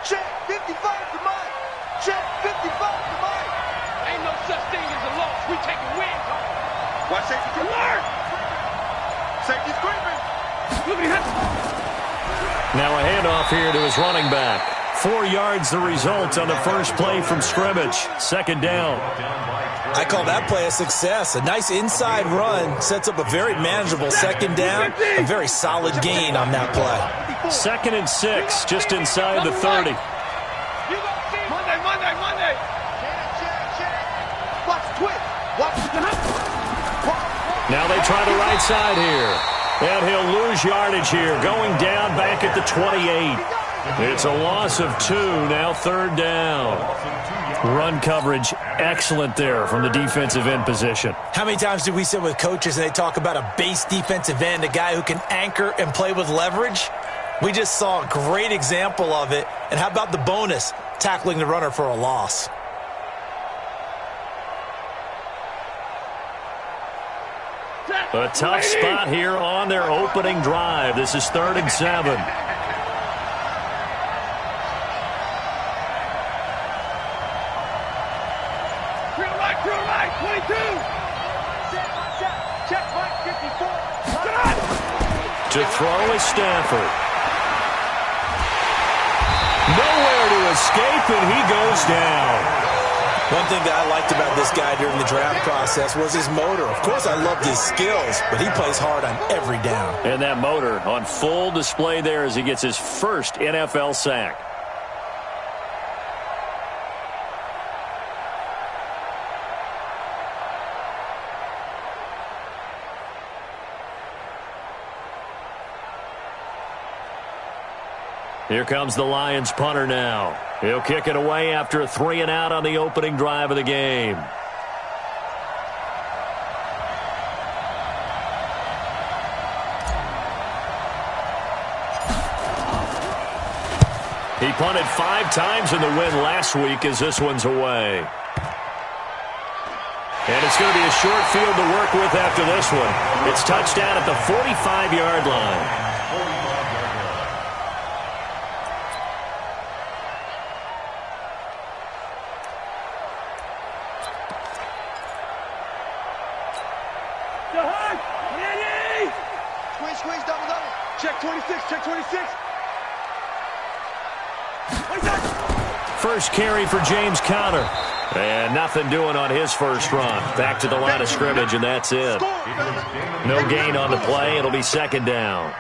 Check 55 to Mike. Check 55 to Mike. Ain't no such thing as a loss. We take a win. Watch safety creeping. Safety's creeping. Now a handoff here to his running back. 4 yards the result on the first play from scrimmage. Second down. I call that play a success. A nice inside run sets up a very manageable second down. A very solid gain on that play. 2nd and 6, just inside the 30. Monday. Watch twist. Now they try the right side here. And he'll lose yardage here, going down back at the 28. It's a loss of 2, now 3rd down. Run coverage, excellent there from the defensive end position. How many times do we sit with coaches and they talk about a base defensive end, a guy who can anchor and play with leverage? We just saw a great example of it. And how about the bonus, tackling the runner for a loss? A tough spot here on their opening drive. This is 3rd and 7. Drill right, 22. Check Mike 54. To throw is Stafford. Nowhere to escape, and he goes down. One thing that I liked about this guy during the draft process was his motor. Of course, I loved his skills, but he plays hard on every down. And that motor on full display there as he gets his first NFL sack. Here comes the Lions punter now. He'll kick it away after a 3-and-out on the opening drive of the game. He punted 5 times in the win last week as this one's away. And it's going to be a short field to work with after this one. It's touchdown at the 45-yard line. Squeeze, double. Check 26. First carry for James Conner. And nothing doing on his first run. Back to the line of scrimmage, and that's it. No gain on the play. It'll be 2nd down.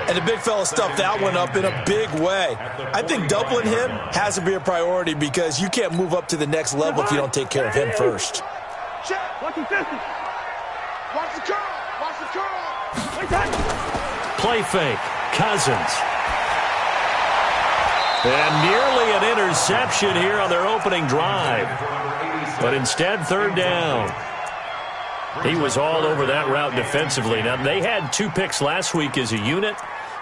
And the big fella stuffed that one up in a big way. I think doubling him has to be a priority because you can't move up to the next level if you don't take care of him first. Check. Watch the curl. Play fake. Cousins. And nearly an interception here on their opening drive. But instead, 3rd down. He was all over that route defensively. Now, they had 2 picks last week as a unit.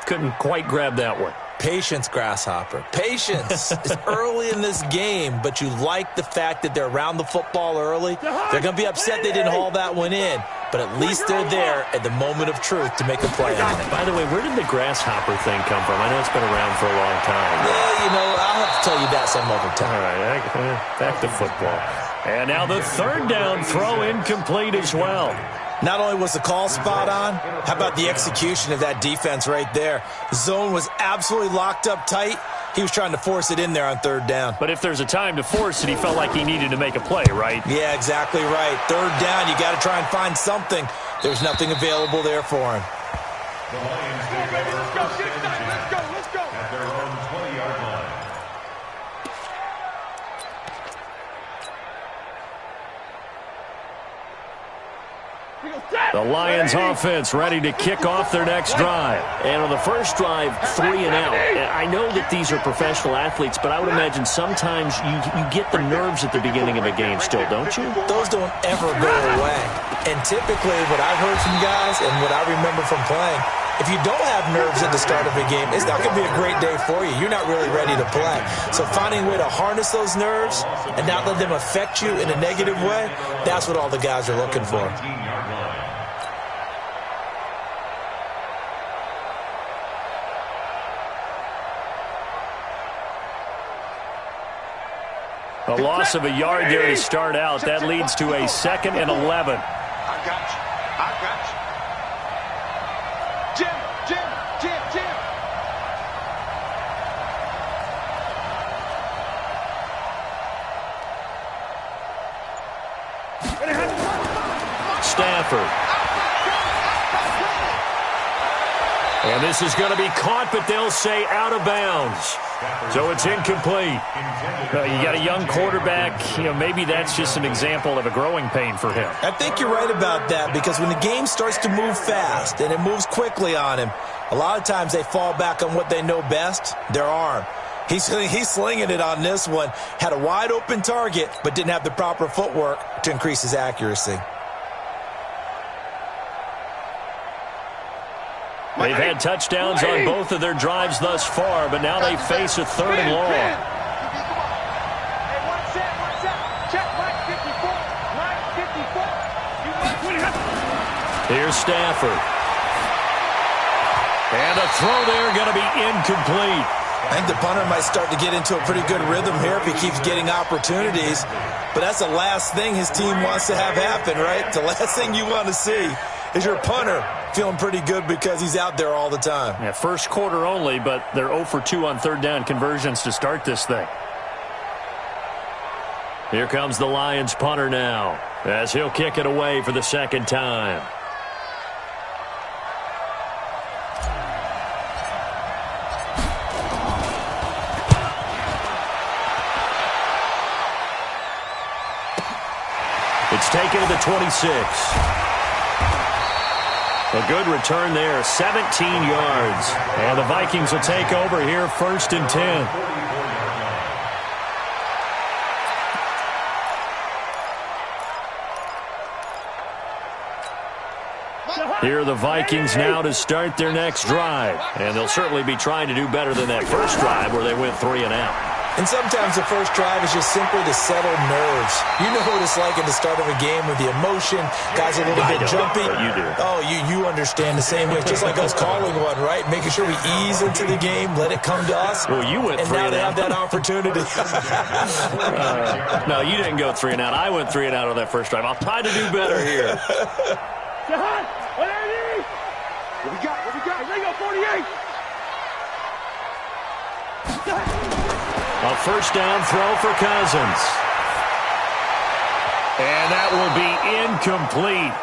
Couldn't quite grab that one. Patience, Grasshopper. Patience. It's early in this game, but you like the fact that they're around the football early. They're going to be upset they didn't haul that one in, but at least they're there at the moment of truth to make a play on it. By the way, where did the grasshopper thing come from? I know it's been around for a long time. Yeah, I'll have to tell you that some other time. All right, back to football. And now the 3rd down throw incomplete as well. Not only was the call spot on, how about the execution of that defense right there? The zone was absolutely locked up tight. He was trying to force it in there on 3rd down. But if there's a time to force it, he felt like he needed to make a play, right? Yeah, exactly right. 3rd down, you got to try and find something. There's nothing available there for him. Let's go. At their own 20-yard line. The Lions offense ready to kick off their next drive. And on the first drive, 3-and-out. I know that these are professional athletes, but I would imagine sometimes you get the nerves at the beginning of a game still, don't you? Those don't ever go away. And typically what I've heard from guys and what I remember from playing, if you don't have nerves at the start of a game, it's not going to be a great day for you. You're not really ready to play. So finding a way to harness those nerves and not let them affect you in a negative way, that's what all the guys are looking for. A loss of a yard there to start out. That leads to a 2nd and 11. I got you. I got you. Jim. Stafford. And this is going to be caught, but they'll say out of bounds. So it's incomplete. You got a young quarterback. Maybe that's just an example of a growing pain for him. I think you're right about that, because when the game starts to move fast and it moves quickly on him, a lot of times they fall back on what they know best, their arm. He's slinging it on this one. Had a wide open target, but didn't have the proper footwork to increase his accuracy. They've had touchdowns on both of their drives thus far, but now they face a 3rd and long. Hey, one set. Check line 54. Line 54. Here's Stafford. And a throw there going to be incomplete. I think the punter might start to get into a pretty good rhythm here if he keeps getting opportunities. But that's the last thing his team wants to have happen, right? The last thing you want to see is your punter feeling pretty good because he's out there all the time. Yeah, first quarter only, but they're 0 for 2 on 3rd down conversions to start this thing. Here comes the Lions punter now, as he'll kick it away for the 2nd time. It's taken to the 26. A good return there, 17 yards. And the Vikings will take over here, 1st and 10. Here are the Vikings now to start their next drive. And they'll certainly be trying to do better than that first drive where they went 3 and out. And sometimes the first drive is just simply to settle nerves. You know what it's like at the start of a game with the emotion. Guys a little bit jumpy. You do. Oh, you understand the same way. Just like us calling one, right? Making sure we ease into the game, let it come to us. Well, you went 3 and out. And now they have that opportunity. No, you didn't go 3 and out. I went 3 and out on that first drive. I'll try to do better here. What we got? They go 48. A first down throw for Cousins. And that will be incomplete.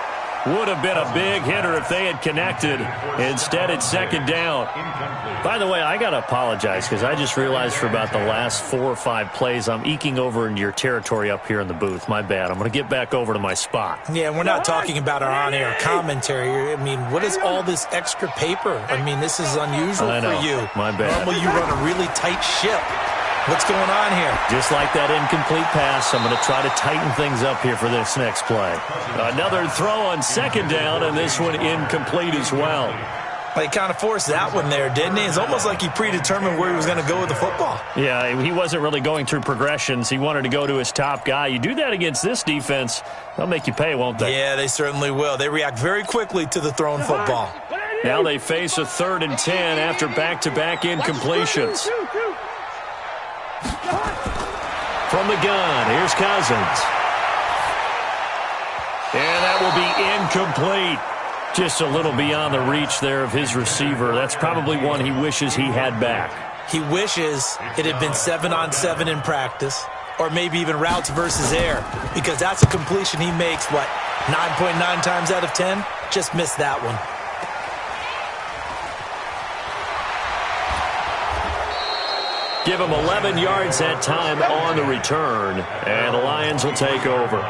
Would have been a big hitter if they had connected. Instead, it's 2nd down. By the way, I got to apologize because I just realized for about the last 4 or 5 plays, I'm eking over into your territory up here in the booth. My bad. I'm going to get back over to my spot. Yeah, we're not talking about our on-air commentary. I mean, what is all this extra paper? I mean, this is unusual for you. My bad. Normally, you run a really tight ship. What's going on here? Just like that incomplete pass, I'm going to try to tighten things up here for this next play. Another throw on 2nd down, and this one incomplete as well. He kind of forced that one there, didn't he? It's almost like he predetermined where he was going to go with the football. Yeah, he wasn't really going through progressions. He wanted to go to his top guy. You do that against this defense, they'll make you pay, won't they? Yeah, they certainly will. They react very quickly to the thrown football. Now they face a 3rd and 10 after back-to-back incompletions. From the gun, here's Cousins. And that will be incomplete. Just a little beyond the reach there of his receiver. That's probably one he wishes he had back. He wishes it had been 7-on-7 in practice, or maybe even routes versus air, because that's a completion he makes, 9.9 times out of 10? Just missed that one. Give him 11 yards that time on the return, and the Lions will take over.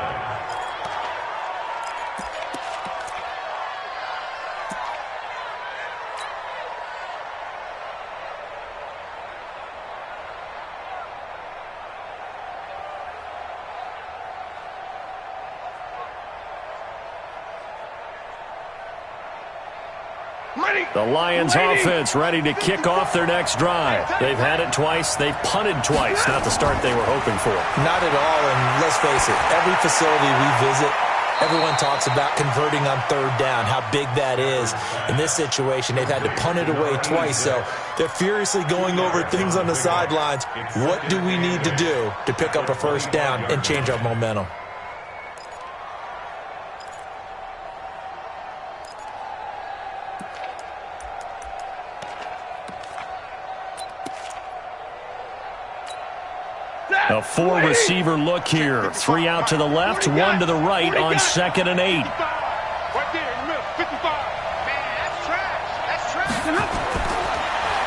The Lions offense ready to kick off their next drive. They've had it twice. They've punted twice. Not the start they were hoping for. Not at all, and let's face it, every facility we visit, Everyone talks about converting on third down, how big that is. In this situation, they've had to punt it away twice, so they're furiously going over things on the sidelines. What do we need to do to pick up a first down and change our momentum? A four-receiver look here. 3 out to the left, 1 to the right on 2nd and 8. Right there in the middle, 55. Man, that's trash. That's trash.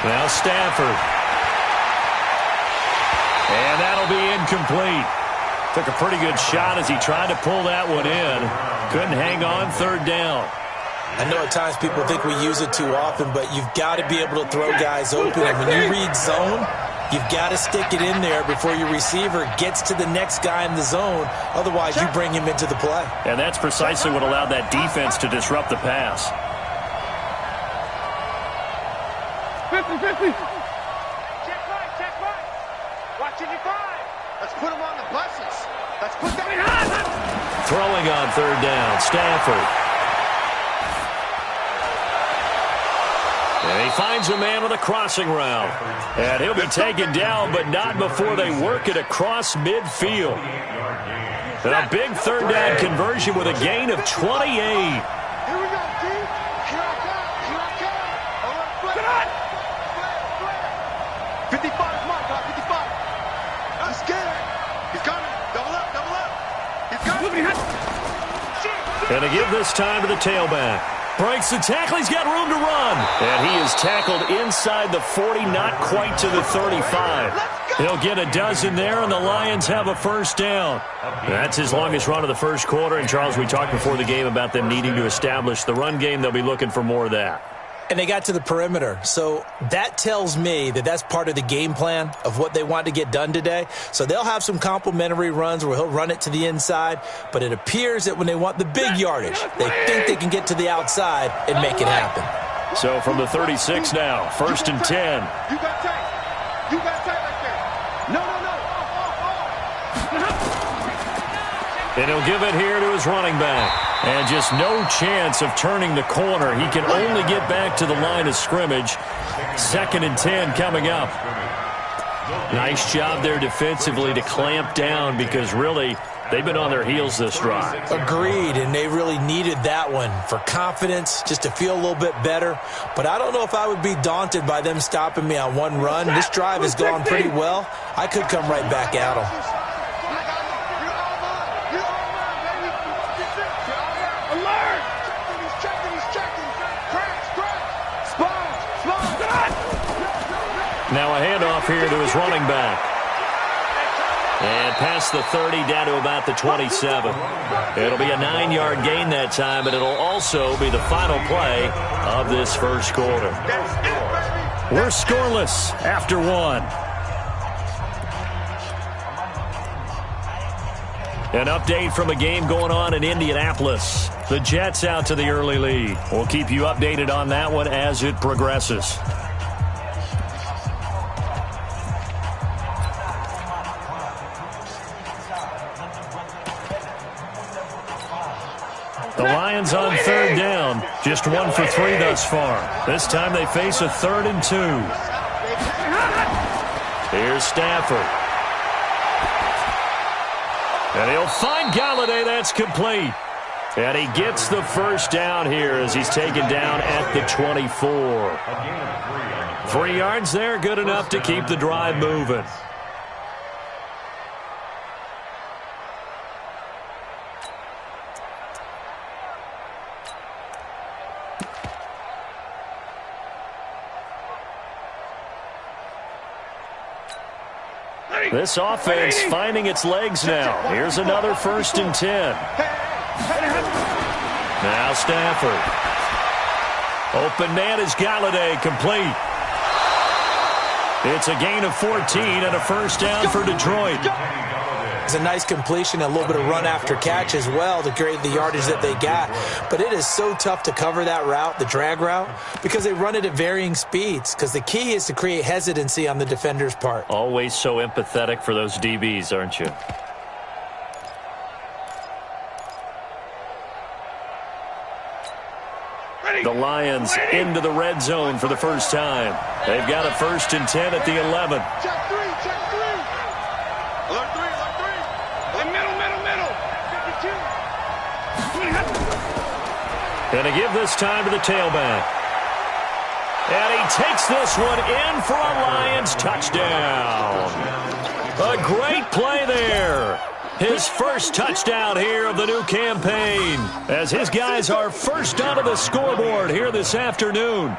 Now Stafford. And that'll be incomplete. Took a pretty good shot as he tried to pull that one in. Couldn't hang on, 3rd down. I know at times people think we use it too often, but you've got to be able to throw guys open. And when you read zone, you've got to stick it in there before your receiver gets to the next guy in the zone. Otherwise, you bring him into the play. And that's precisely what allowed that defense to disrupt the pass. 50-50. Check right. Watching your 5. Let's put them on the buses. Let's put them in. Throwing on 3rd down, Stafford. And he finds a man with a crossing route. And he'll be taken down, but not before they work it across midfield. And a big 3rd down conversion with a gain of 28. Here we go, D. Here I come. All right, flare. 55 is mine, God. 55. He's scared. He's coming. Double up. He's coming. And to give this time to the tailback. Breaks the tackle. He's got room to run. And he is tackled inside the 40, not quite to the 35. He'll get a dozen there, and the Lions have a first down. That's his longest run of the first quarter. And, Charles, we talked before the game about them needing to establish the run game. They'll be looking for more of that. And they got to the perimeter. So that tells me that that's part of the game plan of what they want to get done today. So they'll have some complementary runs where he'll run it to the inside. But it appears that when they want the big yardage, they think they can get to the outside and make it happen. So from the 36 now, 1st and 10. You got tight. You got tight right there. No. And he'll give it here to his running back. And just no chance of turning the corner. He can only get back to the line of scrimmage. 2nd and 10 coming up. Nice job there defensively to clamp down because really they've been on their heels this drive. Agreed, and they really needed that one for confidence, just to feel a little bit better. But I don't know if I would be daunted by them stopping me on one run. This drive has gone pretty well. I could come right back at them. Now a handoff here to his running back. And past the 30 down to about the 27. It'll be a 9-yard gain that time, but it'll also be the final play of this first quarter. We're scoreless after 1. An update from a game going on in Indianapolis. The Jets out to the early lead. We'll keep you updated on that one as it progresses. The Lions on 3rd down. Just 1 for 3 thus far. This time they face a 3rd and 2. Here's Stafford. And he'll find Galladay. That's complete. And he gets the first down here as he's taken down at the 24. 3 yards there, good enough to keep the drive moving. This offense finding its legs now. Here's another 1st and 10. Now Stafford. Open man is Galladay, complete. It's a gain of 14 and a first down for Detroit. It's a nice completion, a little bit of run after catch as well to create the yardage that they got. But it is so tough to cover that route, the drag route, because they run it at varying speeds. Because the key is to create hesitancy on the defender's part. Always so empathetic for those DBs, aren't you? The Lions into the red zone for the first time. They've got a 1st and 10 at the 11. Check three. Alert three. Middle. 52. And to give this time to the tailback. And he takes this one in for a Lions touchdown. A great play there. His first touchdown here of the new campaign, as his guys are first onto the scoreboard here this afternoon.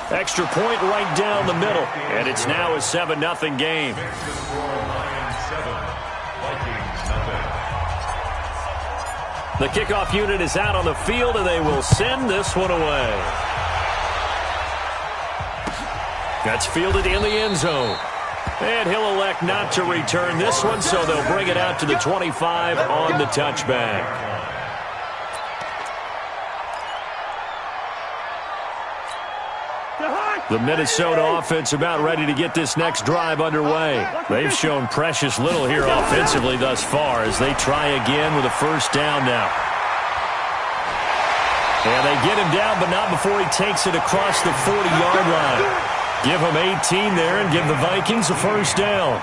Extra point right down the middle, and it's now a 7-0 game. The kickoff unit is out on the field, and they will send this one away. That's fielded in the end zone. And he'll elect not to return this one, so they'll bring it out to the 25 on the touchback. The Minnesota offense about ready to get this next drive underway. They've shown precious little here offensively thus far as they try again with a first down now. And they get him down, but not before he takes it across the 40-yard line. Give him 18 there and give the Vikings a first down.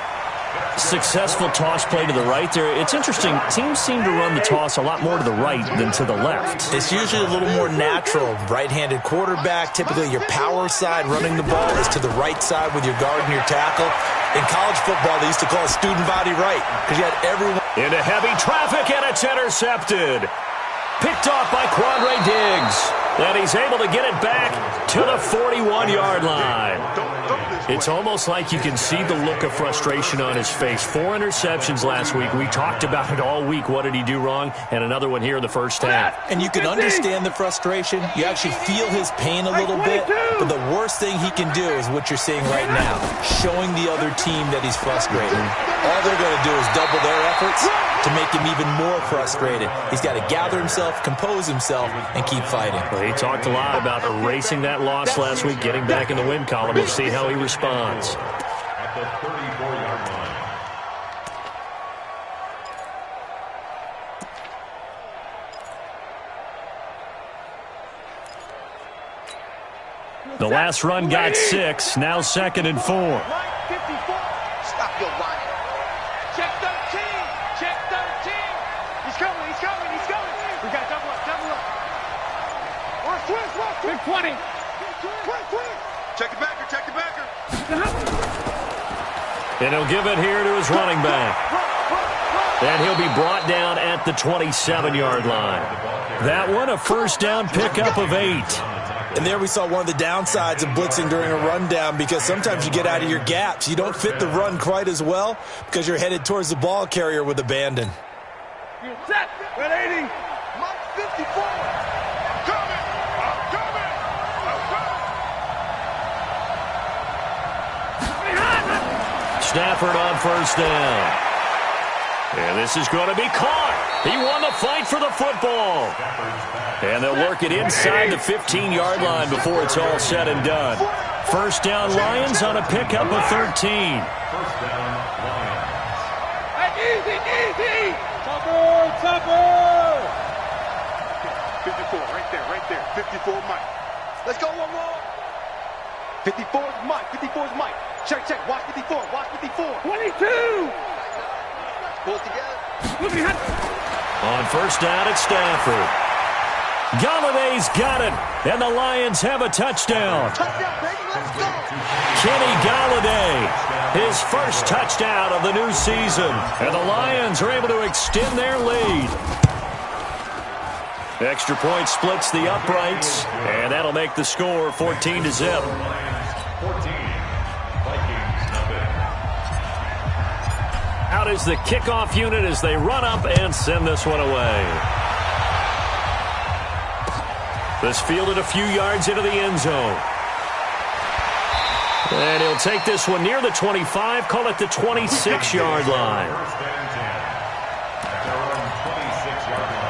Successful toss play to the right there. It's interesting. Teams seem to run the toss a lot more to the right than to the left. It's usually a little more natural. Right-handed quarterback, typically your power side running the ball is to the right side with your guard and your tackle. In college football, they used to call it student body right because you had everyone. Into heavy traffic, and it's intercepted. Picked off by Quandre Diggs. And he's able to get it back to the 41-yard line. It's almost like you can see the look of frustration on his face. 4 interceptions last week. We talked about it all week. What did he do wrong? And another one here in the first half. And you can understand the frustration. You actually feel his pain a little bit. But the worst thing he can do is what you're seeing right now, showing the other team that he's frustrated. All they're going to do is double their efforts to make him even more frustrated. He's got to gather himself, compose himself, and keep fighting. Well, he talked a lot about erasing that loss last week, getting back in the win column. We'll see how he responds. At the 34-yard line. The last run got 6, now 2nd and 4. Stop your whining. Check 13. Check 13. He's coming. We got double up. Switch. 20. Quick. Check the backer. And he'll give it here to his running back. And he'll be brought down at the 27-yard line. That one, a first down pickup of 8. And there we saw one of the downsides of blitzing during a rundown, because sometimes you get out of your gaps. You don't fit the run quite as well because you're headed towards the ball carrier with abandon. Set. 80. Mark 54. I'm coming. Stafford on first down. And this is going to be caught. He won the fight for the football. And they'll work it inside the 15-yard line before it's all said and done. First down Lions on a pickup of 13. First down, Lions. Easy. Tupper. 54, right there. 54, Mike. Let's go one more. 54 is Mike. Check. Watch 54. 22. Pull it together. On first down, it's Stafford. Galladay's got it, and the Lions have a touchdown. Touchdown, baby. Let's go. Kenny Galladay, his first touchdown of the new season. And the Lions are able to extend their lead. Extra point splits the uprights, and that'll make the score 14-0. 14, Vikings nothing. Out is the kickoff unit as they run up and send this one away. This fielded a few yards into the end zone. And he'll take this one near the 25, call it the 26-yard line. First and 10. At their own 26-yard line.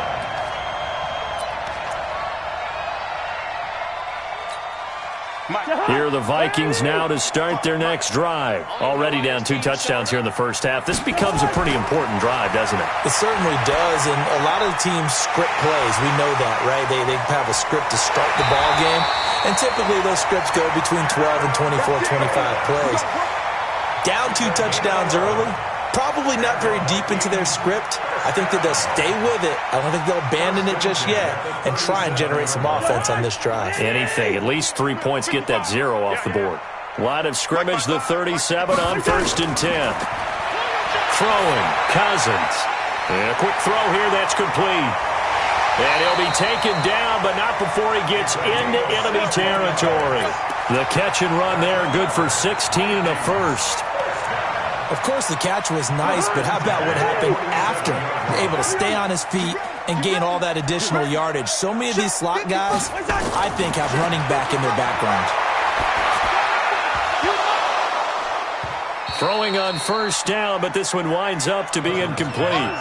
Here are the Vikings now to start their next drive. Already down 2 touchdowns here in the first half. This becomes a pretty important drive, doesn't it? It certainly does, and a lot of the teams script plays. We know that, right? They have a script to start the ball game, and typically those scripts go between 12 and 24, 25 plays. Down 2 touchdowns early, probably not very deep into their script. I think that they'll stay with it. I don't think they'll abandon it just yet and try and generate some offense on this drive. Anything. At least 3 points, get that 0 off the board. Line of scrimmage, the 37 on 1st and 10. Throwing, Cousins. And a quick throw here, that's complete. And he'll be taken down, but not before he gets into enemy territory. The catch and run there, good for 16 and a first. Of course, the catch was nice, but how about what happened after? Able to stay on his feet and gain all that additional yardage. So many of these slot guys, I think, have running back in their background. Throwing on 1st down, but this one winds up to be incomplete.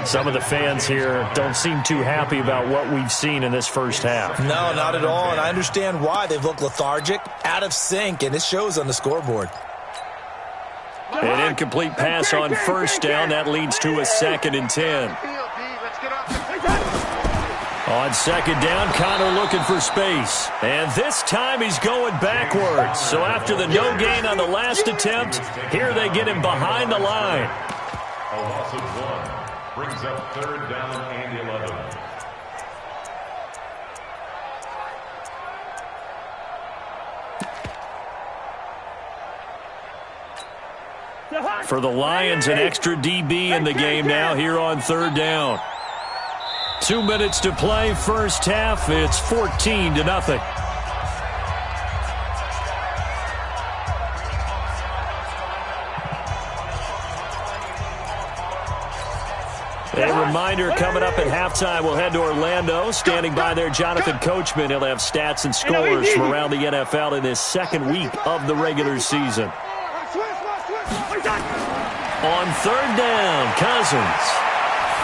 Some of the fans here don't seem too happy about what we've seen in this first half. No, not at all, and I understand why. They've looked lethargic, out of sync, and it shows on the scoreboard. An incomplete pass on 1st down. That leads to a 2nd and 10. On 2nd down, Connor looking for space. And this time he's going backwards. So after the no gain on the last attempt, here they get him behind the line. A loss of 1 brings up 3rd down and 11. For the Lions, an extra DB in the game now here on 3rd down. 2 minutes to play, first half. It's 14-0. A reminder coming up at halftime, we'll head to Orlando. Standing by there, Jonathan Coachman. He'll have stats and scores from around the NFL in this 2nd week of the regular season. On 3rd down, Cousins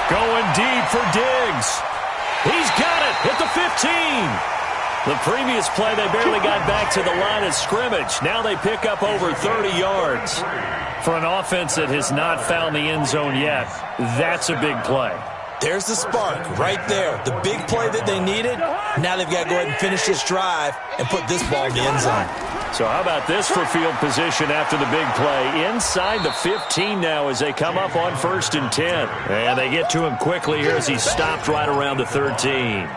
going deep for Diggs. He's got it at the 15. The previous play, they barely got back to the line of scrimmage. Now they pick up over 30 yards. For an offense that has not found the end zone yet, that's a big play. There's the spark right there. The big play that they needed. Now they've got to go ahead and finish this drive and put this ball in the end zone. So how about this for field position after the big play? Inside the 15 now as they come up on 1st and 10. And they get to him quickly here as he stopped right around the 13.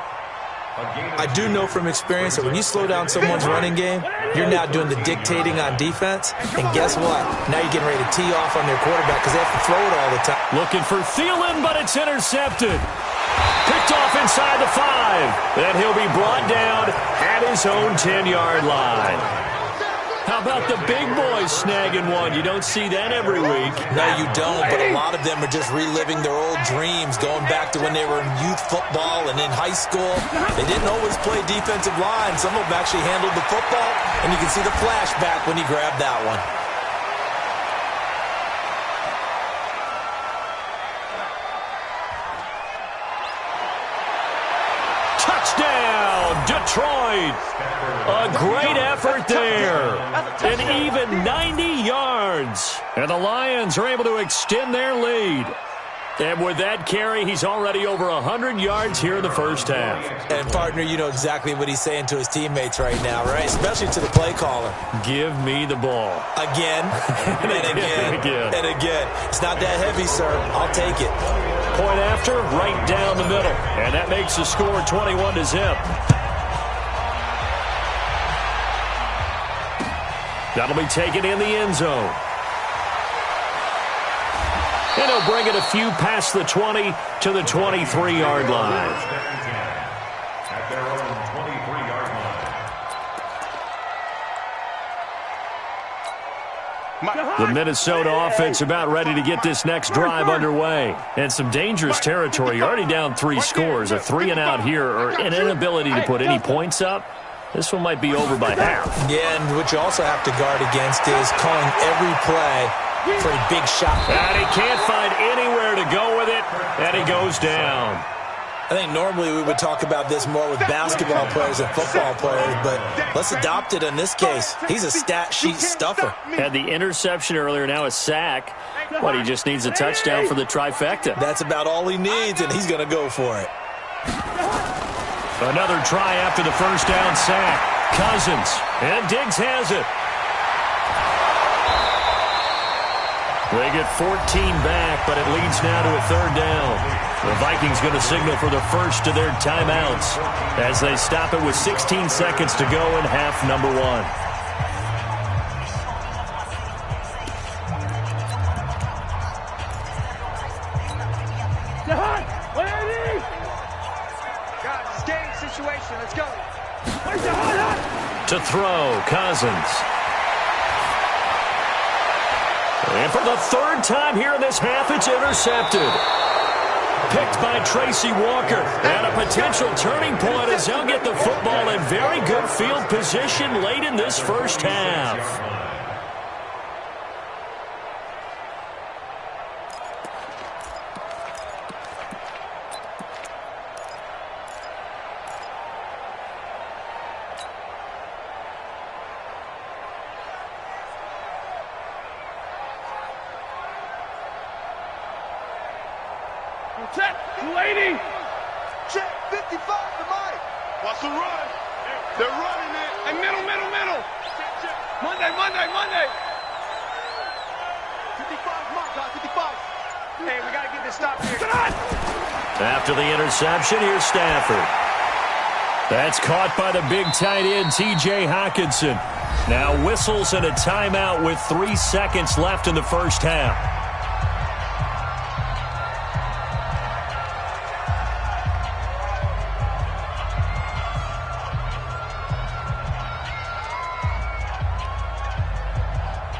I do know from experience that when you slow down someone's running game, you're now doing the dictating on defense. And guess what? Now you're getting ready to tee off on their quarterback because they have to throw it all the time. Looking for Thielen, but it's intercepted. Picked off inside the 5. And he'll be brought down at his own 10-yard line. How about the big boys snagging one? You don't see that every week. No, you don't, but a lot of them are just reliving their old dreams, going back to when they were in youth football and in high school. They didn't always play defensive line. Some of them actually handled the football, and you can see the flashback when he grabbed that one. Touchdown, Detroit. A great effort there. An even 90 yards. And the Lions are able to extend their lead. And with that carry, he's already over 100 yards here in the first half. And, partner, you know exactly what he's saying to his teammates right now, right? Especially to the play caller. Give me the ball. Again, and again, and again. It's not that heavy, sir. I'll take it. Point after, right down the middle. And that makes the score 21-0. That'll be taken in the end zone. And he'll bring it a few past the 20 to the 23-yard line. At their own 23-yard line. The Minnesota offense about ready to get this next drive underway. And some dangerous territory. You're already down 3 scores. A 3-and-out here, or an inability to put any points up. This one might be over by half. Yeah, and what you also have to guard against is calling every play for a big shot. And he can't find anywhere to go with it, and he goes down. I think normally we would talk about this more with basketball players and football players, but let's adopt it in this case. He's a stat sheet stuffer. Had the interception earlier, now a sack. What, he just needs a touchdown for the trifecta. That's about all he needs, and he's going to go for it. Another try after the first down sack. Cousins, and Diggs has it. They get 14 back, but it leads now to a third down. The Vikings going to signal for the first of their timeouts as they stop it with 16 seconds to go in half number 1. Guys, game situation. Let's go. To throw, Cousins. And for the third time here in this half, it's intercepted. Picked by Tracy Walker. And a potential turning point as they'll get the football in very good field position late in this first half. Check, 280. Check, 55 to Mike. Watch the run. They're running it. And middle. Monday. 55, Mike, 55. Hey, we got to get this stop here. After the interception, here's Stafford. That's caught by the big tight end, T.J. Hockenson. Now whistles and a timeout with 3 seconds left in the first half.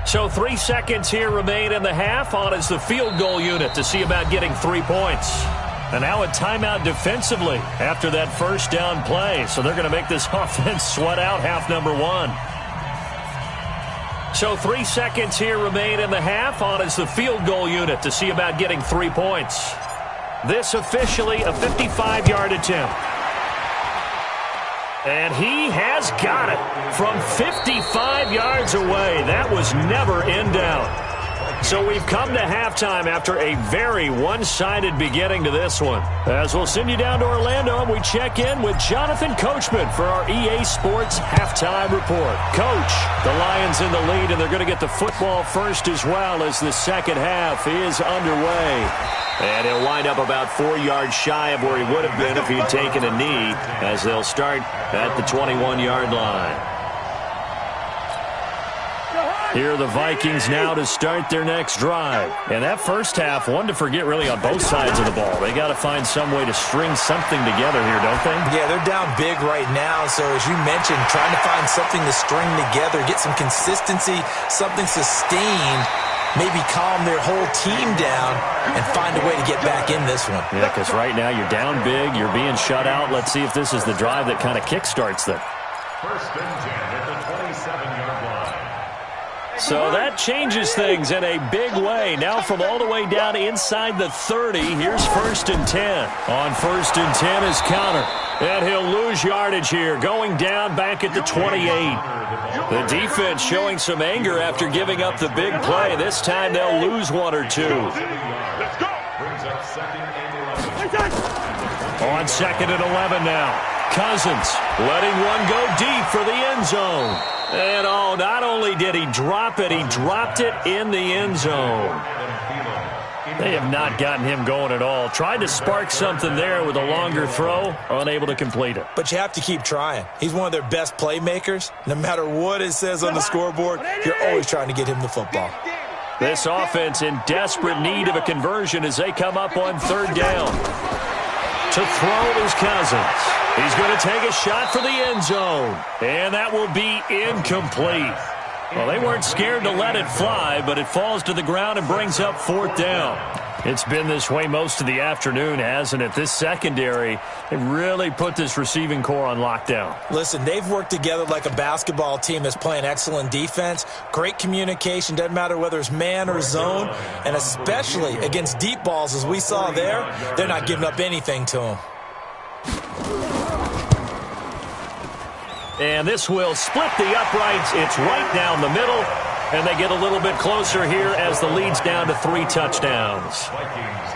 So 3 seconds here remain in the half. On is the field goal unit to see about getting 3 points. And now a timeout defensively after that first down play. So they're going to make this offense sweat out half number 1. So 3 seconds here remain in the half. On is the field goal unit to see about getting 3 points. This officially a 55-yard attempt. And he has got it from 55 yards away. That was never in doubt. So we've come to halftime after a very one-sided beginning to this one. As we'll send you down to Orlando, and we check in with Jonathan Coachman for our EA Sports Halftime Report. Coach, the Lions in the lead, and they're going to get the football first as well as the second half is underway. And he'll wind up about 4 yards shy of where he would have been if he'd taken a knee, as they'll start at the 21-yard line. Here are the Vikings now to start their next drive. And that first half, one to forget really on both sides of the ball. They got to find some way to string something together here, don't they? Yeah, they're down big right now. So as you mentioned, trying to find something to string together, get some consistency, something sustained, maybe calm their whole team down and find a way to get back in this one. Yeah, because right now you're down big, you're being shut out. Let's see if this is the drive that kind of kickstarts them. First and 10 at the 27-yard line. So that changes things in a big way. Now from all the way down inside the 30, here's first and 10. On first and 10 is Connor. And he'll lose yardage here, going down back at the 28. The defense showing some anger after giving up the big play. This time they'll lose 1 or 2. Let's go. Brings up second and 11. On second and 11 now. Cousins letting one go deep for the end zone. And oh, not only did he drop it, he dropped it in the end zone. They have not gotten him going at all. Tried to spark something there with a longer throw, unable to complete it. But you have to keep trying. He's one of their best playmakers. No matter what it says on the scoreboard, you're always trying to get him the football. This offense in desperate need of a conversion as they come up on third down. To throw is Cousins. He's going to take a shot for the end zone. And that will be incomplete. Well, they weren't scared to let it fly, but it falls to the ground and brings up fourth down. It's been this way most of the afternoon, hasn't it? This secondary, they really put this receiving core on lockdown. Listen, they've worked together like a basketball team that's playing excellent defense. Great communication, doesn't matter whether it's man or zone. And especially against deep balls, as we saw there, they're not giving up anything to them. And this will split the uprights. It's right down the middle. And they get a little bit closer here as the lead's down to 3 touchdowns.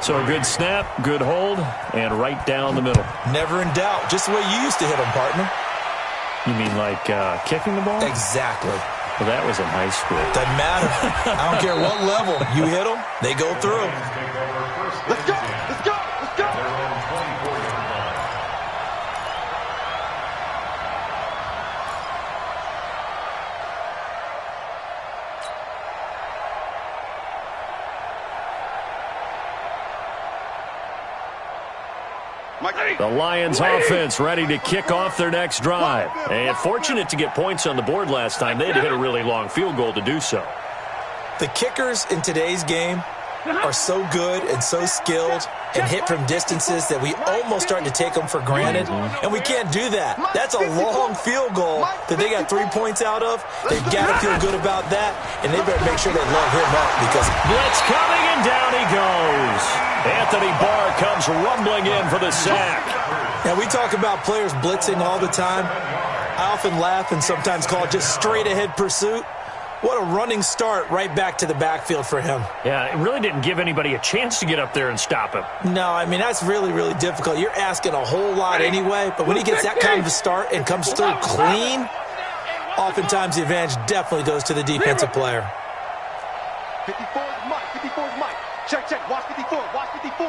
So a good snap, good hold, and right down the middle. Never in doubt. Just the way you used to hit them, partner. You mean like kicking the ball? Exactly. Well, that was in high school. Doesn't matter. I don't care what level. You hit them, they go through. Let's go! Let's go! Let's go! The Lions offense ready to kick off their next drive. And fortunate to get points on the board last time. They had to hit a really long field goal to do so. The kickers in today's game are so good and so skilled and hit from distances that we almost start to take them for granted. And we can't do that. That's a long field goal that they got 3 points out of. They've got to feel good about that, and they better make sure they love him up because blitz coming, and down he goes. Anthony Barr comes rumbling in for the sack. Now, we talk about players blitzing all the time. I often laugh and sometimes call it just straight-ahead pursuit. What a running start right back to the backfield for him. Yeah, it really didn't give anybody a chance to get up there and stop him. No, I mean, that's really, really difficult. You're asking a whole lot anyway, but when he gets that kind of a start and comes through clean, oftentimes the advantage definitely goes to the defensive player. 54 is Mike. 54 is Mike. Check, check. Watch 54. Watch 54.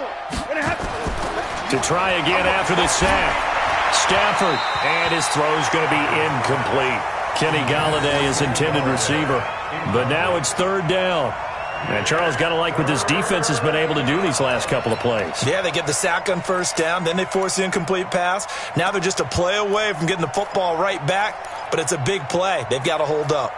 To try again after the sack. Stafford, and his throw's going to be incomplete. Kenny Golladay is intended receiver. But now it's 3rd down. And Charles, got to like what this defense has been able to do these last couple of plays. Yeah, they get the sack on 1st down, then they force the incomplete pass. Now they're just a play away from getting the football right back, but it's a big play. They've got to hold up.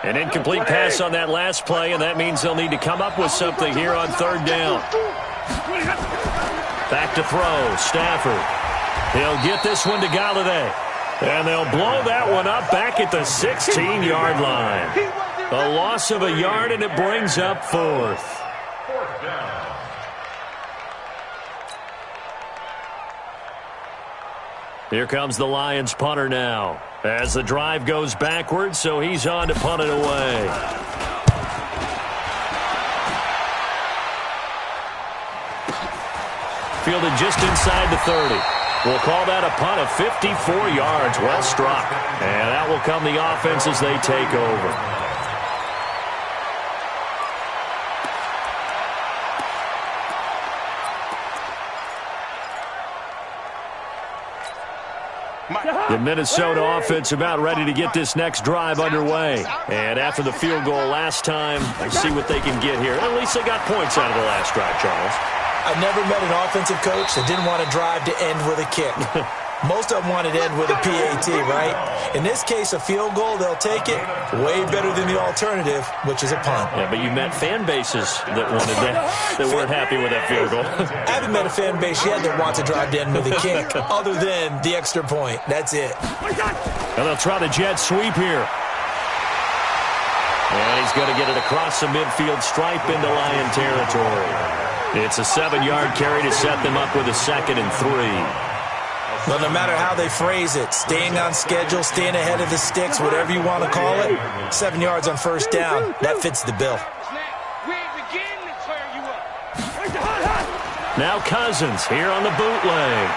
An incomplete pass on that last play, and that means they'll need to come up with something here on 3rd down. Back to throw, Stafford. He'll get this one to Golladay. And they'll blow that one up back at the 16-yard line. A loss of a yard, and it brings up 4th. 4th down. Here comes the Lions punter now. As the drive goes backwards, so he's on to punt it away. Fielded just inside the 30. We'll call that a punt of 54 yards. Well struck. And that will come the offense as they take over. The Minnesota offense about ready to get this next drive underway. And after the field goal last time, let's see what they can get here. At least they got points out of the last drive, Charles. I've never met an offensive coach that didn't want to drive to end with a kick. Most of them want it to end with a PAT, right? In this case, a field goal, they'll take it. Way better than the alternative, which is a punt. Yeah, but you met fan bases that wanted that weren't happy with that field goal. I haven't met a fan base yet that wants to drive to end with a kick, other than the extra point. That's it. And they'll try the jet sweep here. And he's going to get it across the midfield stripe into Lion territory. It's a 7-yard carry to set them up with a 2nd and 3. Well, no matter how they phrase it, staying on schedule, staying ahead of the sticks, whatever you want to call it, 7 yards on 1st down, that fits the bill. Now Cousins here on the bootleg.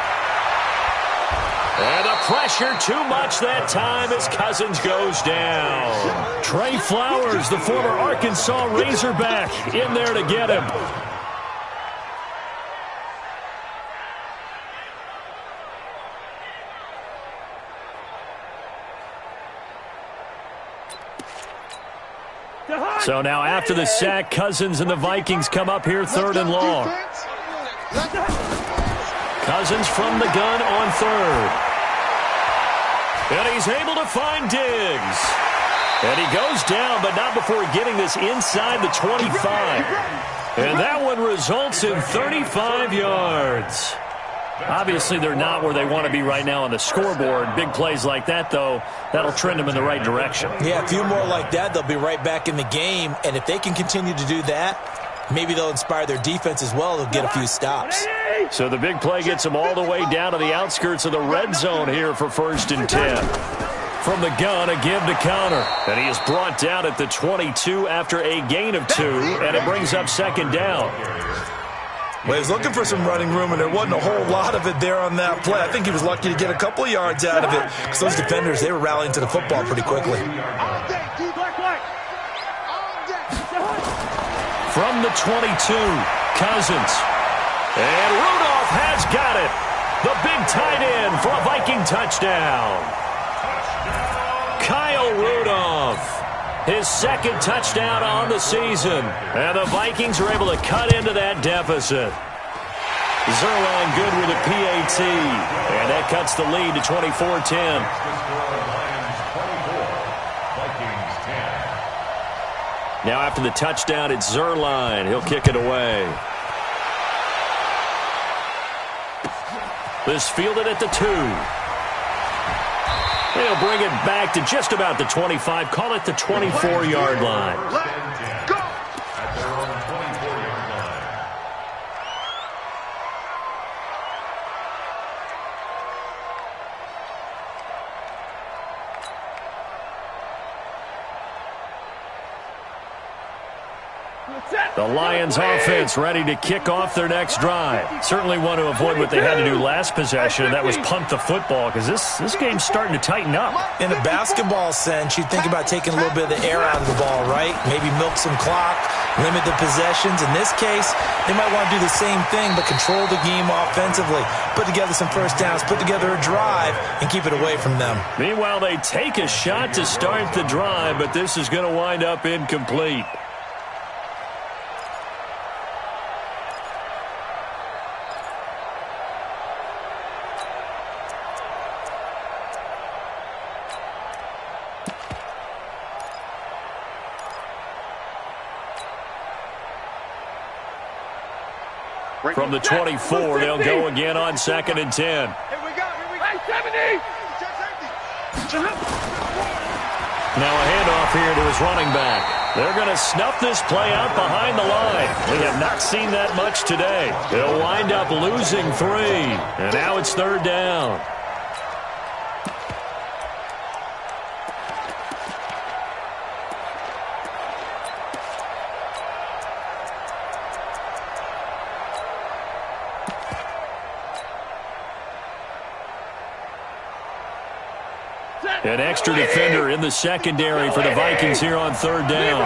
And the pressure too much that time as Cousins goes down. Trey Flowers, the former Arkansas Razorback, in there to get him. So now after the sack, Cousins and the Vikings come up here 3rd and long. Cousins from the gun on 3rd. And he's able to find Diggs. And he goes down, but not before getting this inside the 25. And that one results in 35 yards. Obviously, they're not where they want to be right now on the scoreboard. Big plays like that, though, that'll trend them in the right direction. Yeah, a few more like that, they'll be right back in the game. And if they can continue to do that, maybe they'll inspire their defense as well. They'll get a few stops. So the big play gets them all the way down to the outskirts of the red zone here for 1st and 10. From the gun, a give to counter. And he is brought down at the 22 after a gain of 2, and it brings up 2nd down. Well, he was looking for some running room, and there wasn't a whole lot of it there on that play. I think he was lucky to get a couple of yards out of it because those defenders, they were rallying to the football pretty quickly. From the 22, Cousins. And Rudolph has got it. The big tight end for a Viking touchdown. Kyle Rudolph, his 2nd touchdown on the season. And the Vikings are able to cut into that deficit. Zerline good with a PAT. And that cuts the lead to 24-10. Now after the touchdown, it's Zerline. He'll kick it away. This fielded at the 2. He'll bring it back to just about the 25. Call it the 24-yard line. Let's go! At their own 24-yard line. The Lions offense ready to kick off their next drive. Certainly want to avoid what they had to do last possession, and that was punt the football, because this game's starting to tighten up. In a basketball sense, you'd think about taking a little bit of the air out of the ball, right? Maybe milk some clock, limit the possessions. In this case, they might want to do the same thing, but control the game offensively. Put together some first downs, put together a drive, and keep it away from them. Meanwhile, they take a shot to start the drive, but this is going to wind up incomplete. From the 24, they'll go again on 2nd and 10. Here we go. Hey, 70! Now a handoff here to his running back. They're going to snuff this play out behind the line. We have not seen that much today. They'll wind up losing 3. And now it's 3rd down. An extra defender in the secondary for the Vikings here on 3rd down.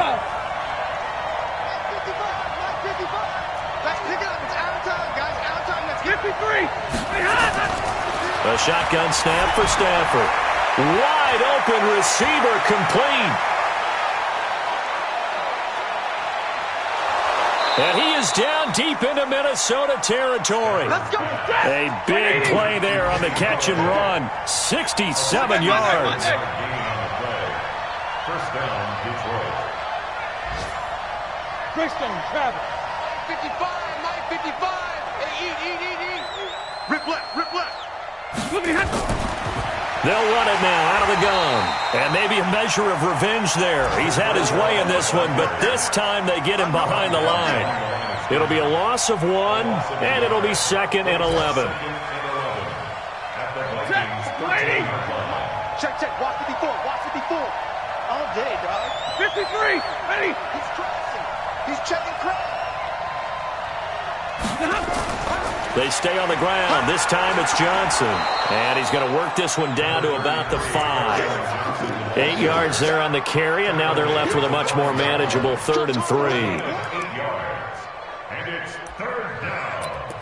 A shotgun snap for Stafford. Wide open receiver complete. And he is down deep into Minnesota territory. A big play there on the catch and run. 67 yards. First down, Detroit. Brixton, Travis. 55, Mike, 55. Hey, eat. Rip left. Look at They'll run it now out of the gun. And maybe a measure of revenge there. He's had his way in this one, but this time they get him behind the line. It'll be a loss of 1, and it'll be 2nd and 11. Check. Watch 54. All day, dog. 53. Ready. He's crossing. He's checking cross. They stay on the ground. This time it's Johnson. And he's going to work this one down to about the 5. 8 yards there on the carry, and now they're left with a much more manageable 3rd and 3. 8 yards. And it's 3rd down.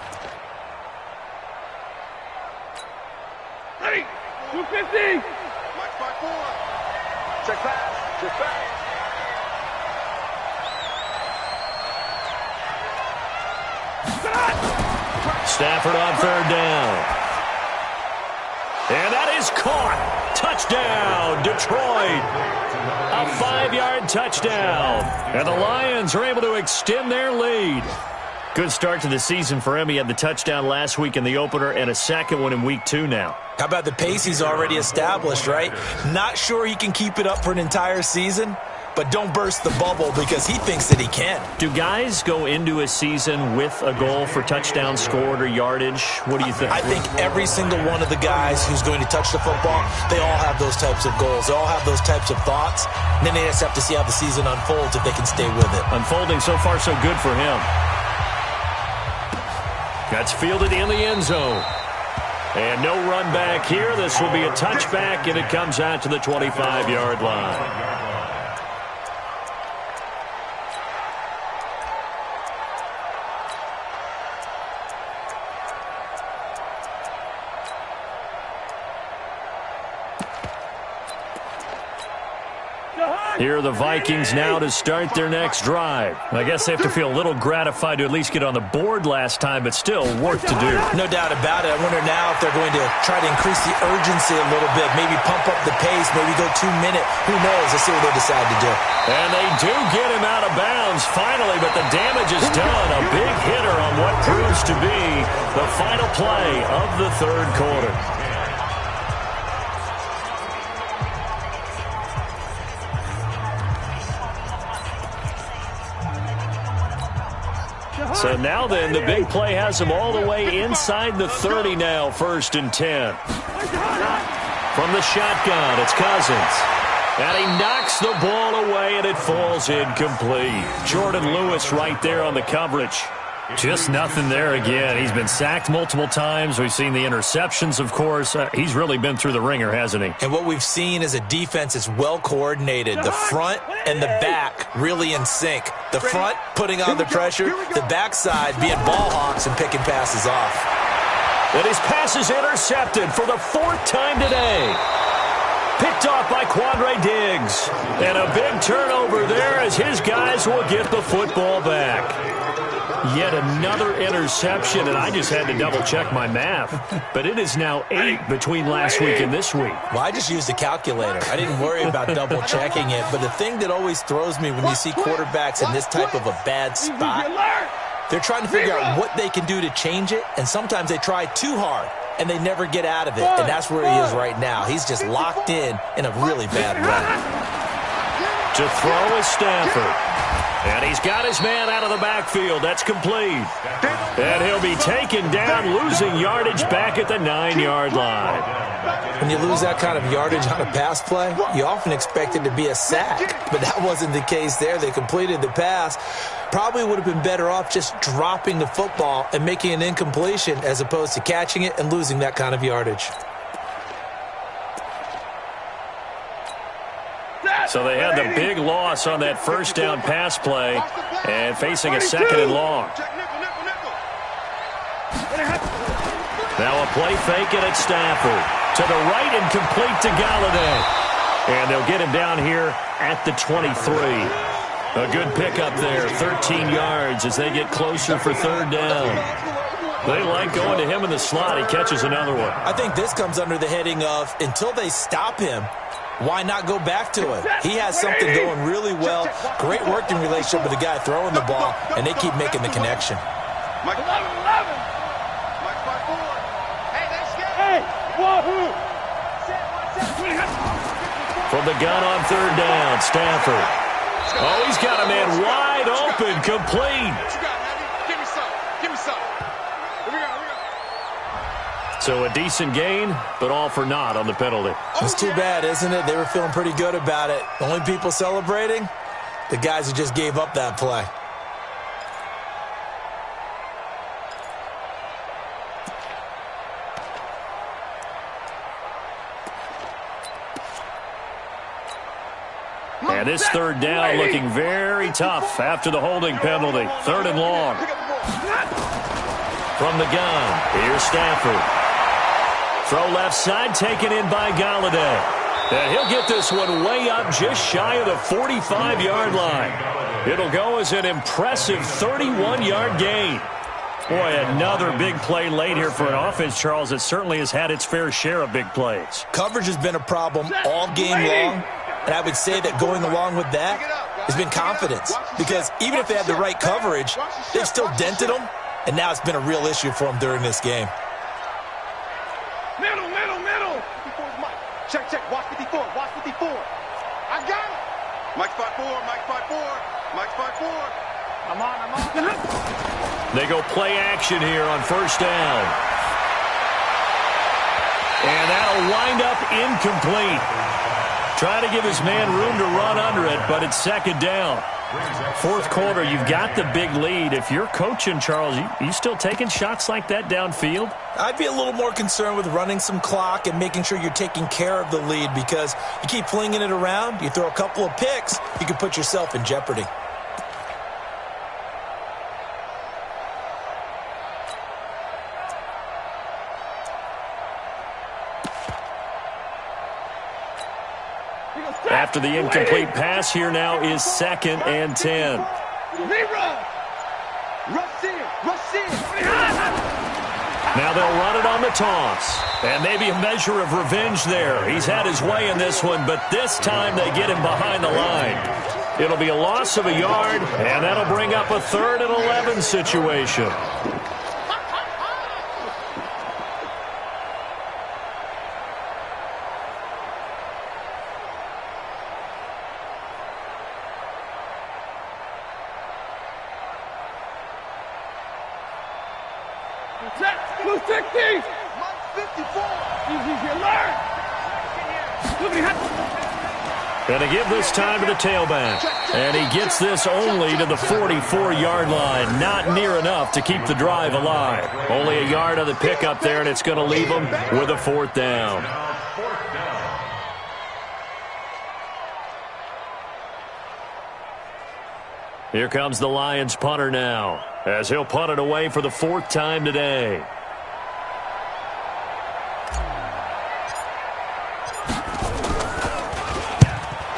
Ready. 250. March by 4. Check pass. Stafford on 3rd down. And that is caught. Touchdown, Detroit. A 5-yard touchdown. And the Lions are able to extend their lead. Good start to the season for him. He had the touchdown last week in the opener and a second one in week 2 now. How about the pace he's already established, right? Not sure he can keep it up for an entire season, but don't burst the bubble because he thinks that he can. Do guys go into a season with a goal for touchdown scored or yardage? What do you think? I think every single one of the guys who's going to touch the football, they all have those types of goals. They all have those types of thoughts. And then they just have to see how the season unfolds if they can stay with it. Unfolding so far so good for him. That's fielded in the end zone. And no run back here. This will be a touchback, and it comes out to the 25-yard line. Here are the Vikings now to start their next drive. I guess they have to feel a little gratified to at least get on the board last time, but still work to do. No doubt about it. I wonder now if they're going to try to increase the urgency a little bit, maybe pump up the pace, maybe go 2-minute. Who knows? Let's see what they decide to do. And they do get him out of bounds finally, but the damage is done. A big hitter on what proves to be the final play of the third quarter. So now then, the big play has him all the way inside the 30 now, 1st and 10. From the shotgun, it's Cousins. And he knocks the ball away, and it falls incomplete. Jordan Lewis right there on the coverage. Just nothing there again. He's been sacked multiple times. We've seen the interceptions, of course. He's really been through the ringer, hasn't he? And what we've seen is a defense that's well coordinated. The front and the back really in sync. The front putting on the pressure, the backside being ball hawks and picking passes off. And his pass is intercepted for the 4th time today. Picked off by Quandre Diggs. And a big turnover there as his guys will get the football back. Yet another interception, and I just had to double-check my math. But it is now 8 between last week and this week. Well, I just used a calculator. I didn't worry about double-checking it. But the thing that always throws me when you see quarterbacks in this type of a bad spot, they're trying to figure out what they can do to change it, and sometimes they try too hard, and they never get out of it. And that's where he is right now. He's just locked in a really bad run. To throw is Stafford. And he's got his man out of the backfield. That's complete. And he'll be taken down, losing yardage back at the 9-yard line. When you lose that kind of yardage on a pass play, you often expect it to be a sack. But that wasn't the case there. They completed the pass. Probably would have been better off just dropping the football and making an incompletion as opposed to catching it and losing that kind of yardage. So they had the big loss on that first down pass play and facing a 2nd and long. Now a play fake and it's Stafford. To the right and complete to Galladay. And they'll get him down here at the 23. A good pickup there, 13 yards as they get closer for 3rd down. They like going to him in the slot. He catches another one. I think this comes under the heading of until they stop him, why not go back to him? He has something going really well. Great working relationship with the guy throwing the ball, and they keep making the connection. Mike 11. Mike 5-4. Hey, let's get it. From the gun on 3rd down, Stafford. Oh, he's got a man wide open, complete. What you got, Natty? Give me some. Give me some. Here we go. So a decent gain, but all for naught on the penalty. It's too bad, isn't it? They were feeling pretty good about it. The only people celebrating, the guys who just gave up that play. And this 3rd down looking very tough after the holding penalty. 3rd and long. From the gun, here's Stafford. Throw left side, taken in by Galladay. And he'll get this one way up just shy of the 45-yard line. It'll go as an impressive 31-yard gain. Boy, another big play late here for an offense, Charles, that certainly has had its fair share of big plays. Coverage has been a problem all game long, and I would say that going along with that, has been confidence. Because even if they had the right coverage, they've still dented them, and now it's been a real issue for them during this game. Middle. 54 is Mike. Check. Watch 54. I got it. Mike's 5'4", Mike's 5'4". I'm on. They go play action here on first down. And that'll wind up incomplete. Trying to give his man room to run under it, but it's second down. Fourth quarter, you've got the big lead. If you're coaching, Charles, you still taking shots like that downfield? I'd be a little more concerned with running some clock and making sure you're taking care of the lead, because you keep flinging it around, you throw a couple of picks, you can put yourself in jeopardy. After the incomplete pass, here now is 2nd and 10. Rush in. Now they'll run it on the toss. And maybe a measure of revenge there. He's had his way in this one, but this time they get him behind the line. It'll be a loss of a yard, and that'll bring up a 3rd and 11 situation. Blue 60. Mike 54. Easy, alert. And to give this time to the tailback. And he gets this only to the 44-yard line. Not near enough to keep the drive alive. Only a yard of the pickup there, and it's going to leave him with a 4th down. Here comes the Lions punter now, as he'll punt it away for the 4th time today.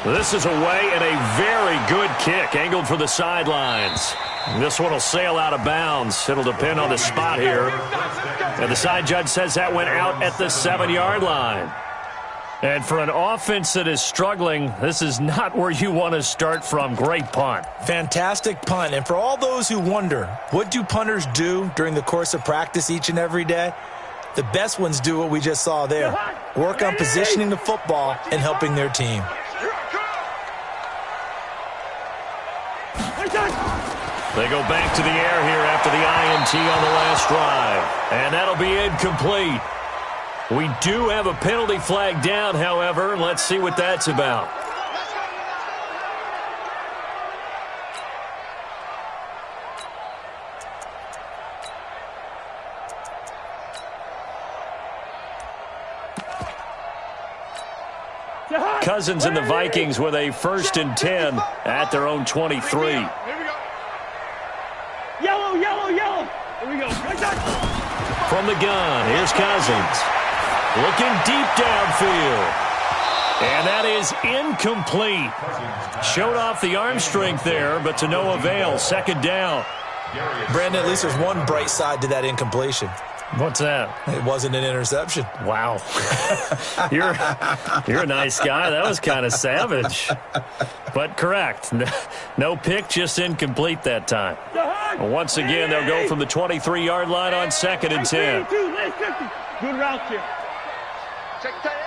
This is away, and a very good kick, angled for the sidelines. This one will sail out of bounds. It'll depend on the spot here. And the side judge says that went out at the 7-yard line. And for an offense that is struggling, this is not where you want to start from. Great punt. Fantastic punt. And for all those who wonder, what do punters do during the course of practice each and every day? The best ones do what we just saw there. Work on positioning the football and helping their team. They go back to the air here after the INT on the last drive. And that'll be incomplete. We do have a penalty flag down, however. Let's see what that's about. Cousins and the Vikings with a 1st and 10 at their own 23. Here we go. Yellow. Here we go. From the gun, here's Cousins. Looking deep downfield. And that is incomplete. Showed off the arm strength there, but to no avail. 2nd down. Brandon, at least there's one bright side to that incompletion. What's that? It wasn't an interception. Wow. You're a nice guy. That was kind of savage. But correct. No pick, just incomplete that time. Once again, they'll go from the 23-yard line on 2nd and 10. Good route here. Check tight.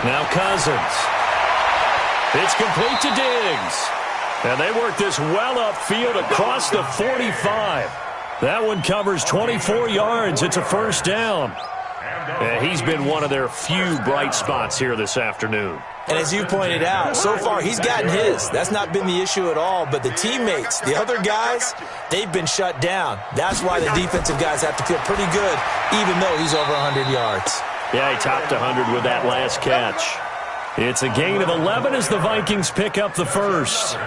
Now Cousins. It's complete to Diggs. And they work this well upfield across the 45. That one covers 24 yards. It's a 1st down. And he's been one of their few bright spots here this afternoon. And as you pointed out, so far he's gotten his. That's not been the issue at all. But the teammates, the other guys, they've been shut down. That's why the defensive guys have to feel pretty good, even though he's over 100 yards. Yeah, he topped 100 with that last catch. It's a gain of 11 as the Vikings pick up the 1st.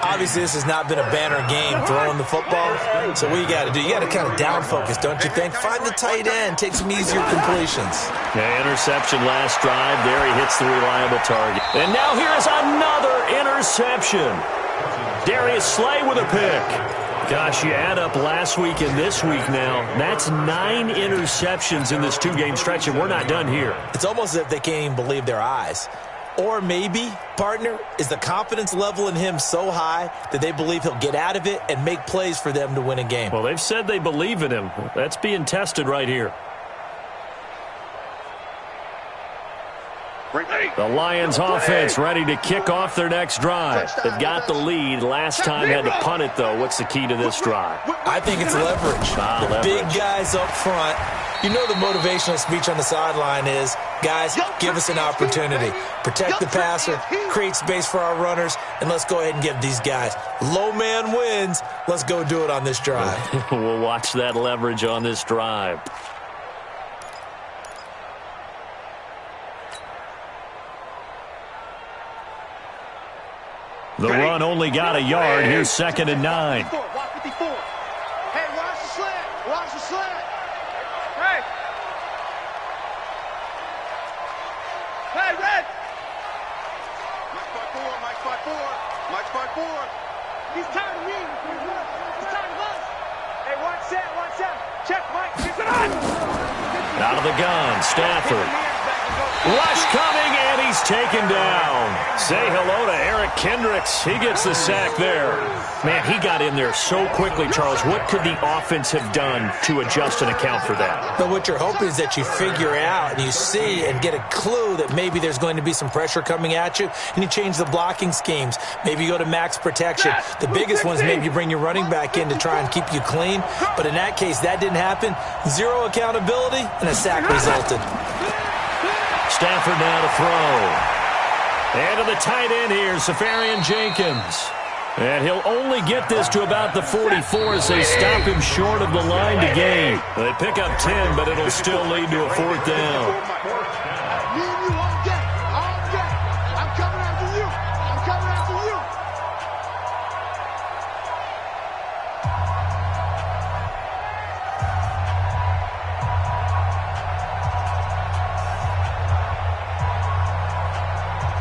Obviously, this has not been a banner game throwing the football. So what you got to do, you got to kind of down focus, don't you think? Find the tight end, take some easier completions. Yeah, interception last drive. There he hits the reliable target. And now here's another interception. Darius Slay with a pick. Gosh, you add up last week and this week now, that's 9 interceptions in this 2-game stretch, and we're not done here. It's almost as if they can't even believe their eyes. Or maybe, partner, is the confidence level in him so high that they believe he'll get out of it and make plays for them to win a game? Well, they've said they believe in him. That's being tested right here. The Lions offense ready to kick off their next drive. They've got the lead. Last time had to punt it, though. What's the key to this drive? I think it's leverage. The big guys up front. You know the motivational speech on the sideline is, guys, give us an opportunity. Protect the passer, create space for our runners, and let's go ahead and give these guys. Low man wins. Let's go do it on this drive. We'll watch that leverage on this drive. The run only got a yard. Here's 2nd and 9. Hey, watch the slant. Watch the slant. Hey. Hey, Red. Mike spot 4. Mike spot 4. He's tired of me. He's tired of us. Hey, watch that. Watch that. Check, Mike. Get it on. Out of the gun, Stafford. Rush coming, and he's taken down. Say hello to Eric Kendricks. He gets the sack there. Man, he got in there so quickly, Charles. What could the offense have done to adjust and account for that? But what you're hoping is that you figure out and you see and get a clue that maybe there's going to be some pressure coming at you, and you change the blocking schemes. Maybe you go to max protection. The biggest one is maybe you bring your running back in to try and keep you clean. But in that case, that didn't happen. Zero accountability, and a sack resulted. Stafford now to throw. And to the tight end here, Safarian Jenkins. And he'll only get this to about the 44 as they stop him short of the line to gain. They pick up 10, but it'll still lead to a 4th down. Me and you all day. All day. I'm coming after you. I'm coming after you.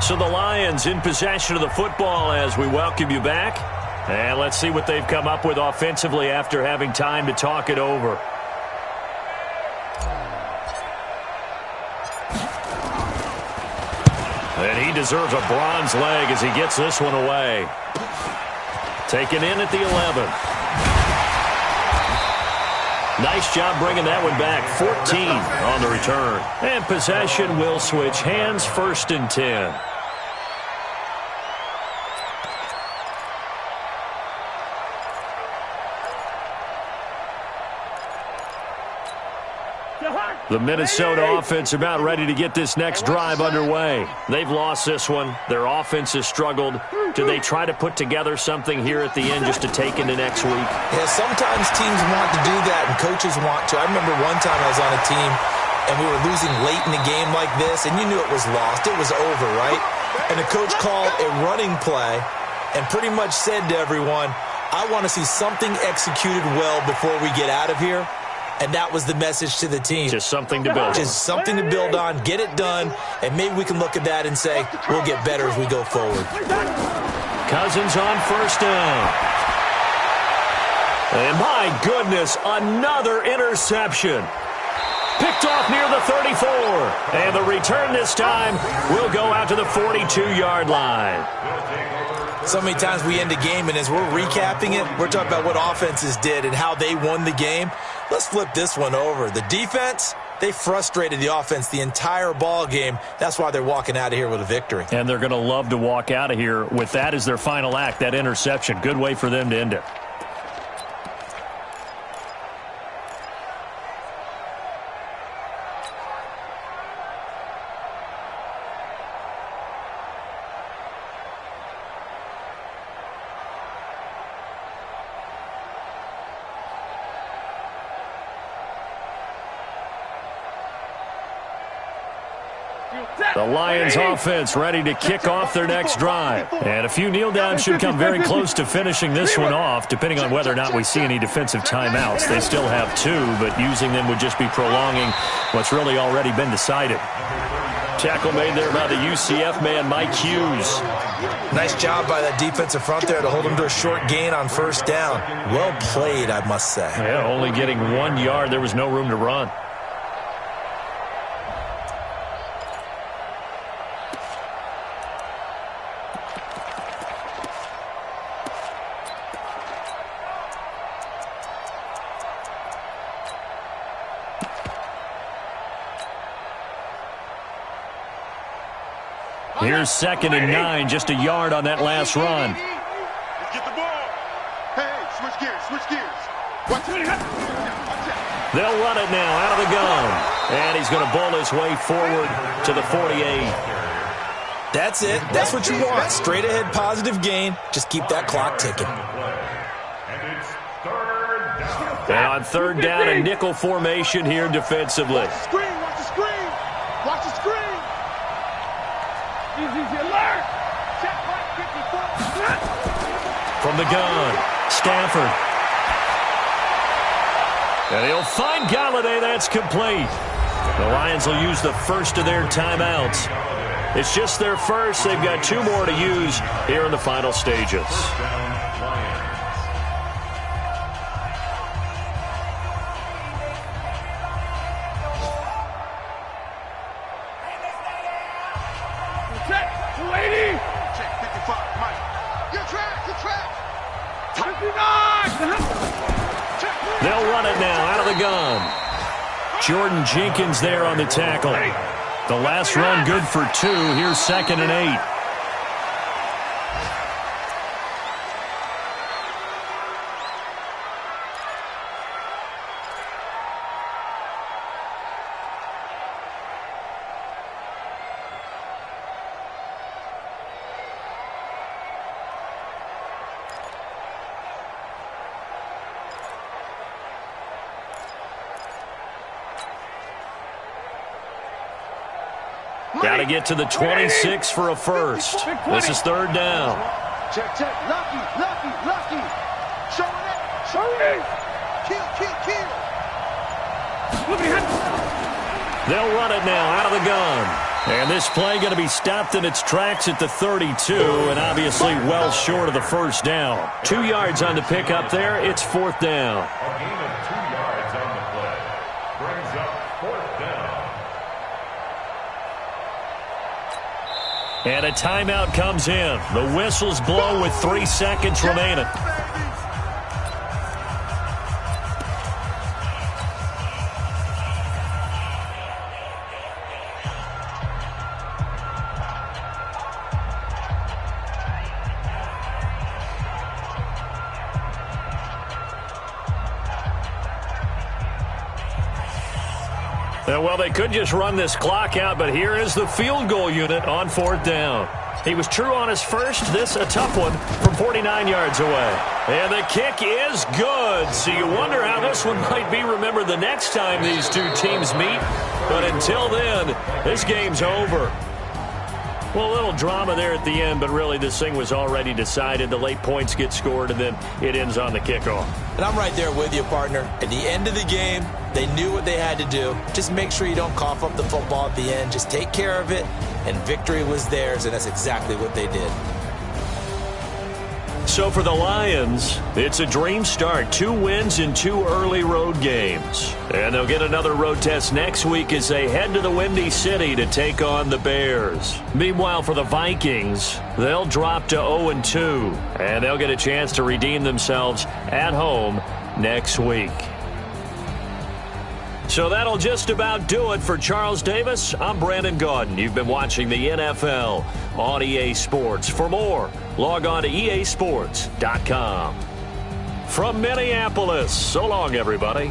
So the Lions in possession of the football as we welcome you back. And let's see what they've come up with offensively after having time to talk it over. And he deserves a bronze leg as he gets this one away. Taken in at the 11. Nice job bringing that one back. 14 on the return. And possession will switch hands, 1st and 10. The Minnesota offense about ready to get this next drive underway. They've lost this one. Their offense has struggled. Do they try to put together something here at the end just to take into next week? Yeah, sometimes teams want to do that and coaches want to. I remember one time I was on a team and we were losing late in the game like this, and you knew it was lost. It was over, right? And the coach called a running play and pretty much said to everyone, I want to see something executed well before we get out of here. And that was the message to the team. Just something to build on. Just something to build on, get it done, and maybe we can look at that and say, we'll get better as we go forward. Cousins on 1st down. And my goodness, another interception. Picked off near the 34. And the return this time will go out to the 42-yard line. So many times we end a game, and as we're recapping it, we're talking about what offenses did and how they won the game. Let's flip this one over. The defense, they frustrated the offense the entire ball game. That's why they're walking out of here with a victory. And they're going to love to walk out of here with that as their final act, that interception. Good way for them to end it. The Lions offense ready to kick off their next drive. And a few kneel downs should come very close to finishing this one off, depending on whether or not we see any defensive timeouts. They still have 2, but using them would just be prolonging what's really already been decided. Tackle made there by the UCF man, Mike Hughes. Nice job by that defensive front there to hold him to a short gain on 1st down. Well played, I must say. Yeah, only getting 1 yard. There was no room to run. Here's 2nd and 9, just a yard on that last run. Let's get the ball. Hey, switch gears, switch gears. Watch it. They'll run it now out of the gun. And he's going to bull his way forward to the 48. That's it. That's what you want. Straight ahead positive gain. Just keep that clock ticking. And it's 3rd down. And on 3rd down, a nickel formation here defensively. Screen, watch the screen. Watch the screen. Easy alert. Checkpoint 54. From the gun, Stafford. And he'll find Galladay. That's complete. The Lions will use the first of their timeouts. It's just their first. They've got 2 more to use here in the final stages. Check, 280. Check, 55, Mike. You're trapped, you're trapped. 59. They'll run it now out of the gun. Jordan Jenkins there on the tackle. The last run good for 2. Here's 2nd and 8. Got to get to the 26 for a first. This is 3rd down. Check. Lucky. Showing it. Kill. They'll run it now out of the gun. And this play going to be stopped in its tracks at the 32, and obviously well short of the first down. 2 yards on the pickup there. It's 4th down. A gain of 2 yards on the play. Brings up 4th down. And a timeout comes in. The whistles blow with 3 seconds remaining. Well, they could just run this clock out, but here is the field goal unit on 4th down. He was true on his first. This a tough one from 49 yards away. And the kick is good. So you wonder how this one might be remembered the next time these 2 teams meet. But until then, this game's over. Well, a little drama there at the end, but really this thing was already decided. The late points get scored, and then it ends on the kickoff. And I'm right there with you, partner. At the end of the game, they knew what they had to do. Just make sure you don't cough up the football at the end. Just take care of it, and victory was theirs, and that's exactly what they did. So for the Lions, it's a dream start. 2 wins in 2 early road games. And they'll get another road test next week as they head to the Windy City to take on the Bears. Meanwhile, for the Vikings, they'll drop to 0-2. And they'll get a chance to redeem themselves at home next week. So that'll just about do it for Charles Davis. I'm Brandon Gaudin. You've been watching the NFL on EA Sports. For more, log on to easports.com. From Minneapolis, so long, everybody.